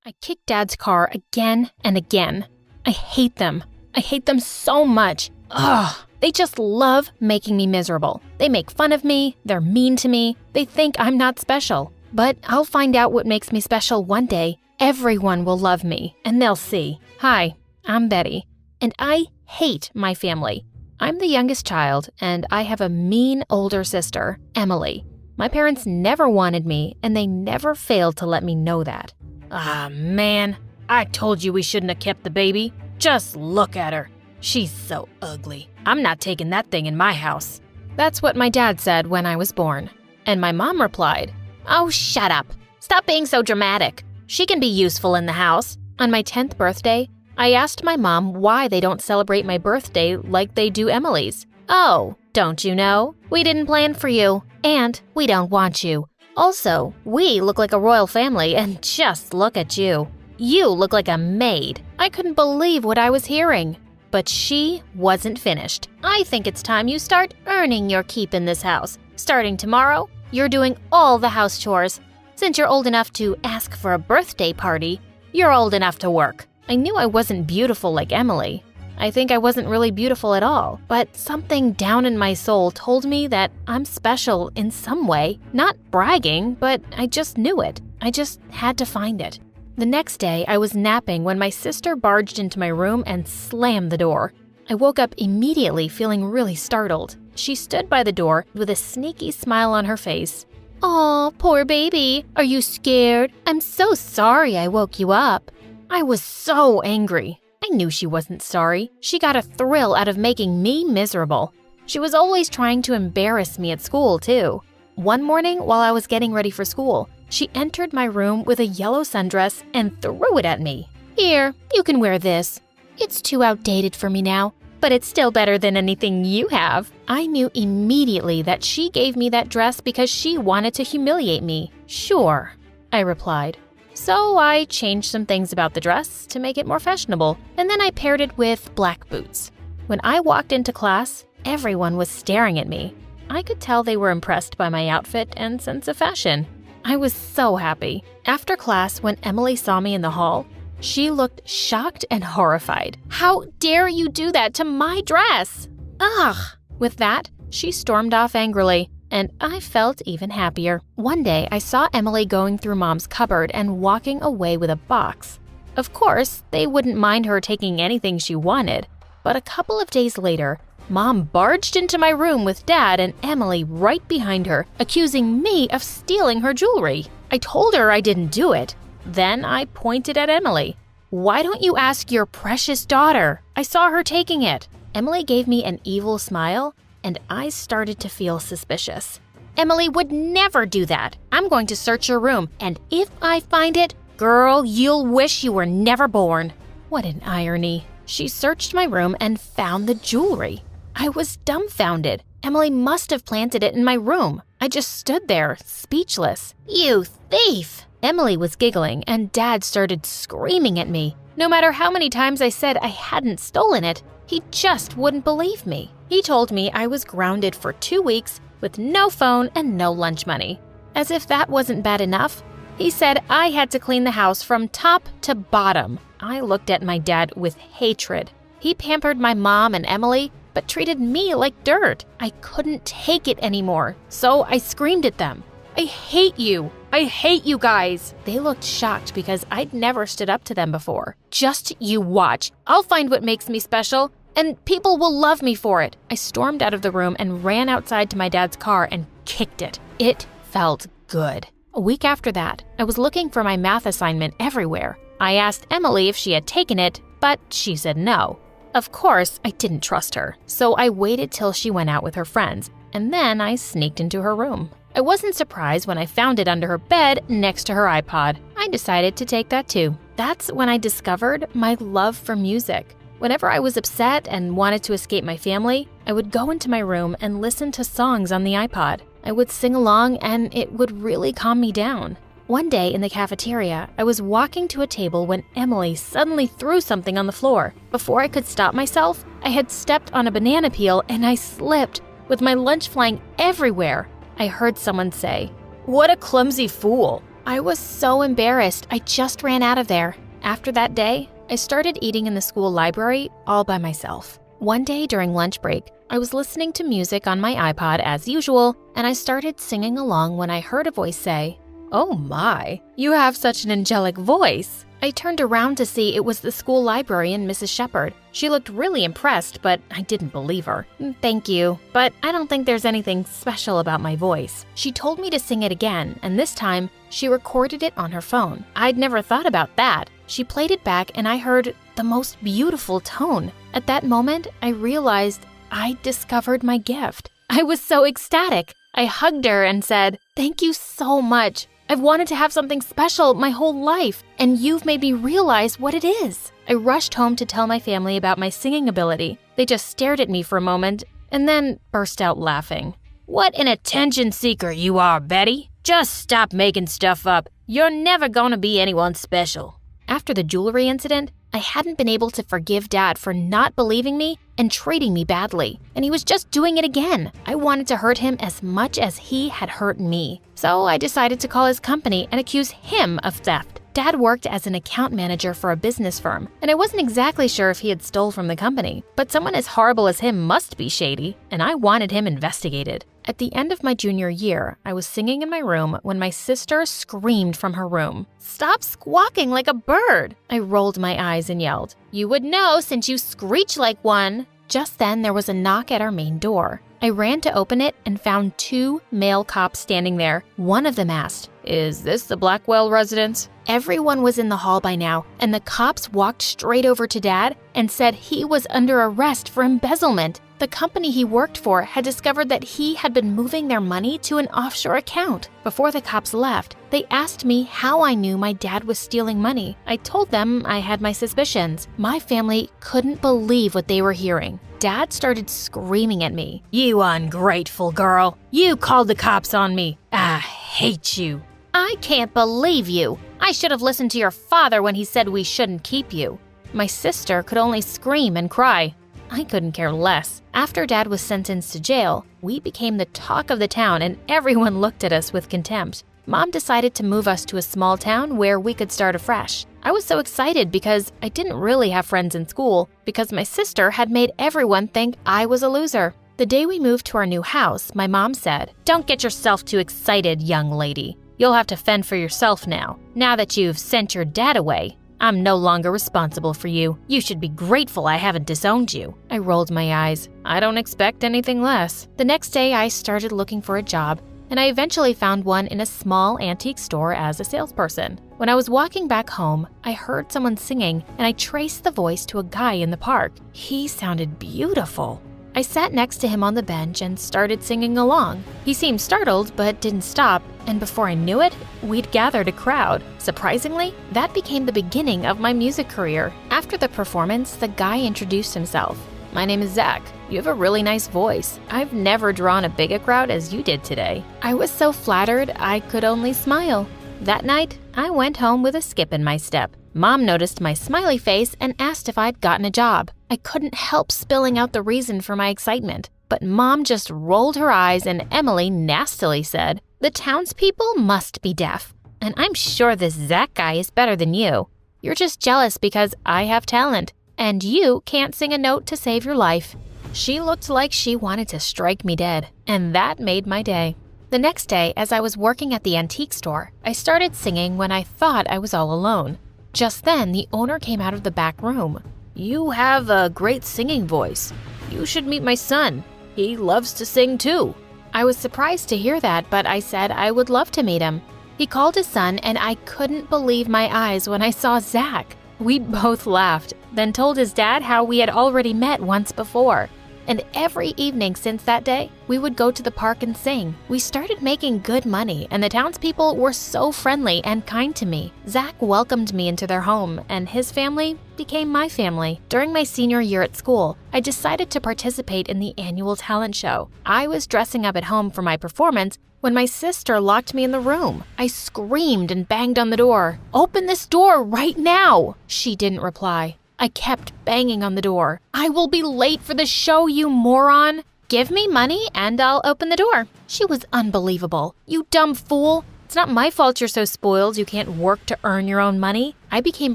I kicked Dad's car again and again. I hate them. I hate them so much. Ugh. They just love making me miserable. They make fun of me. They're mean to me. They think I'm not special. But I'll find out what makes me special one day. Everyone will love me, and they'll see. Hi, I'm Betty, and I hate my family. I'm the youngest child, and I have a mean older sister, Emily. My parents never wanted me, and they never failed to let me know that. Ah, man, I told you we shouldn't have kept the baby. Just look at her. She's so ugly. I'm not taking that thing in my house. That's what my dad said when I was born. And my mom replied, "Oh, shut up. Stop being so dramatic. She can be useful in the house." On my 10th birthday, I asked my mom why they don't celebrate my birthday like they do Emily's. "Oh, don't you know? We didn't plan for you, and we don't want you. Also, we look like a royal family, and just look at you. You look like a maid." I couldn't believe what I was hearing. But she wasn't finished. "I think it's time you start earning your keep in this house. Starting tomorrow, you're doing all the house chores. Since you're old enough to ask for a birthday party, you're old enough to work." I knew I wasn't beautiful like Emily. I think I wasn't really beautiful at all, but something down in my soul told me that I'm special in some way. Not bragging, but I just knew it. I just had to find it. The next day, I was napping when my sister barged into my room and slammed the door. I woke up immediately feeling really startled. She stood by the door with a sneaky smile on her face. "Aw, poor baby. Are you scared? I'm so sorry I woke you up." I was so angry. I knew she wasn't sorry. She got a thrill out of making me miserable. She was always trying to embarrass me at school, too. One morning, while I was getting ready for school, she entered my room with a yellow sundress and threw it at me. "Here, you can wear this. It's too outdated for me now, but it's still better than anything you have." I knew immediately that she gave me that dress because she wanted to humiliate me. "Sure," I replied. So I changed some things about the dress to make it more fashionable, and then I paired it with black boots. When I walked into class, everyone was staring at me. I could tell they were impressed by my outfit and sense of fashion. I was so happy. After class, when Emily saw me in the hall, she looked shocked and horrified. "How dare you do that to my dress?" Ugh! With that, she stormed off angrily, and I felt even happier. One day, I saw Emily going through Mom's cupboard and walking away with a box. Of course, they wouldn't mind her taking anything she wanted, but a couple of days later, Mom barged into my room with Dad and Emily right behind her, accusing me of stealing her jewelry. I told her I didn't do it. Then I pointed at Emily. "Why don't you ask your precious daughter? I saw her taking it." Emily gave me an evil smile, and I started to feel suspicious. "Emily would never do that. I'm going to search your room, and if I find it, girl, you'll wish you were never born." What an irony. She searched my room and found the jewelry. I was dumbfounded. Emily must have planted it in my room. I just stood there, speechless. "You thief!" Emily was giggling, and Dad started screaming at me. No matter how many times I said I hadn't stolen it, he just wouldn't believe me. He told me I was grounded for 2 weeks with no phone and no lunch money. As if that wasn't bad enough, he said I had to clean the house from top to bottom. I looked at my dad with hatred. He pampered my mom and Emily, but treated me like dirt. I couldn't take it anymore, so I screamed at them. "I hate you! I hate you guys!" They looked shocked because I'd never stood up to them before. "Just you watch. I'll find what makes me special, and people will love me for it." I stormed out of the room and ran outside to my dad's car and kicked it. It felt good. A week after that, I was looking for my math assignment everywhere. I asked Emily if she had taken it, but she said no. Of course, I didn't trust her, so I waited till she went out with her friends, and then I sneaked into her room. I wasn't surprised when I found it under her bed next to her iPod. I decided to take that too. That's when I discovered my love for music. Whenever I was upset and wanted to escape my family, I would go into my room and listen to songs on the iPod. I would sing along and it would really calm me down. One day in the cafeteria, I was walking to a table when Emily suddenly threw something on the floor. Before I could stop myself, I had stepped on a banana peel and I slipped, with my lunch flying everywhere. I heard someone say, "What a clumsy fool." I was so embarrassed, I just ran out of there. After that day, I started eating in the school library all by myself. One day during lunch break, I was listening to music on my iPod as usual, and I started singing along when I heard a voice say, "Oh my, you have such an angelic voice." I turned around to see it was the school librarian, Mrs. Shepherd. She looked really impressed, but I didn't believe her. "Thank you, but I don't think there's anything special about my voice." She told me to sing it again, and this time, she recorded it on her phone. I'd never thought about that. She played it back and I heard the most beautiful tone. At that moment, I realized I discovered my gift. I was so ecstatic. I hugged her and said, "Thank you so much. I've wanted to have something special my whole life, and you've made me realize what it is." I rushed home to tell my family about my singing ability. They just stared at me for a moment and then burst out laughing. "What an attention seeker you are, Betty. Just stop making stuff up. You're never gonna be anyone special." After the jewelry incident, I hadn't been able to forgive Dad for not believing me and treating me badly, and he was just doing it again. I wanted to hurt him as much as he had hurt me. So I decided to call his company and accuse him of theft. Dad worked as an account manager for a business firm, and I wasn't exactly sure if he had stole from the company, but someone as horrible as him must be shady, and I wanted him investigated. At the end of my junior year, I was singing in my room when my sister screamed from her room, "Stop squawking like a bird!" I rolled my eyes and yelled, "You would know since you screech like one." Just then, there was a knock at our main door. I ran to open it and found 2 male cops standing there. One of them asked, "Is this the Blackwell residence?" Everyone was in the hall by now, and the cops walked straight over to Dad and said he was under arrest for embezzlement. The company he worked for had discovered that he had been moving their money to an offshore account. Before the cops left, they asked me how I knew my dad was stealing money. I told them I had my suspicions. My family couldn't believe what they were hearing. Dad started screaming at me. "You ungrateful girl! You called the cops on me! I hate you!" "I can't believe you! I should have listened to your father when he said we shouldn't keep you." My sister could only scream and cry. I couldn't care less. After Dad was sentenced to jail, we became the talk of the town and everyone looked at us with contempt. Mom decided to move us to a small town where we could start afresh. I was so excited because I didn't really have friends in school because my sister had made everyone think I was a loser. The day we moved to our new house, my mom said, "Don't get yourself too excited, young lady. You'll have to fend for yourself now. Now that you've sent your dad away, I'm no longer responsible for you. You should be grateful I haven't disowned you." I rolled my eyes. I don't expect anything less. The next day, I started looking for a job, and I eventually found one in a small antique store as a salesperson. When I was walking back home, I heard someone singing, and I traced the voice to a guy in the park. He sounded beautiful. I sat next to him on the bench and started singing along. He seemed startled but didn't stop, and before I knew it, we'd gathered a crowd. Surprisingly, that became the beginning of my music career. After the performance, the guy introduced himself. "My name is Zach. You have a really nice voice. I've never drawn as big a crowd as you did today." I was so flattered I could only smile. That night, I went home with a skip in my step. Mom noticed my smiley face and asked if I'd gotten a job. I couldn't help spilling out the reason for my excitement, but Mom just rolled her eyes and Emily nastily said, "The townspeople must be deaf, and I'm sure this Zach guy is better than you. You're just jealous because I have talent, and you can't sing a note to save your life." She looked like she wanted to strike me dead, and that made my day. The next day, as I was working at the antique store, I started singing when I thought I was all alone. Just then, the owner came out of the back room. "You have a great singing voice. You should meet my son. He loves to sing too." I was surprised to hear that, but I said I would love to meet him. He called his son, and I couldn't believe my eyes when I saw Zach. We both laughed, then told his dad how we had already met once before. And every evening since that day, we would go to the park and sing. We started making good money, and the townspeople were so friendly and kind to me. Zach welcomed me into their home, and his family became my family. During my senior year at school, I decided to participate in the annual talent show. I was dressing up at home for my performance when my sister locked me in the room. I screamed and banged on the door. "Open this door right now!" She didn't reply. I kept banging on the door. "I will be late for the show, you moron! Give me money and I'll open the door." She was unbelievable. "You dumb fool! It's not my fault you're so spoiled you can't work to earn your own money. I became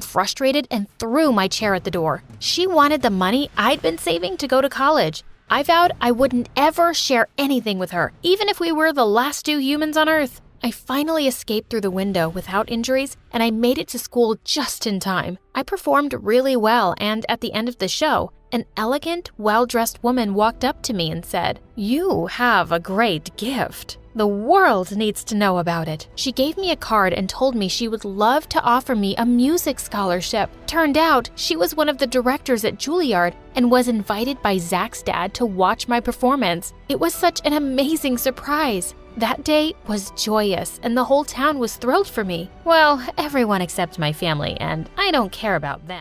frustrated and threw my chair at the door. She wanted the money I'd been saving to go to college. I vowed I wouldn't ever share anything with her, even if we were the last two humans on Earth. I finally escaped through the window without injuries, and I made it to school just in time. I performed really well, and at the end of the show, an elegant, well-dressed woman walked up to me and said, "You have a great gift. The world needs to know about it." She gave me a card and told me she would love to offer me a music scholarship. Turned out, she was one of the directors at Juilliard and was invited by Zach's dad to watch my performance. It was such an amazing surprise. That day was joyous, and the whole town was thrilled for me. Well, everyone except my family, and I don't care about them.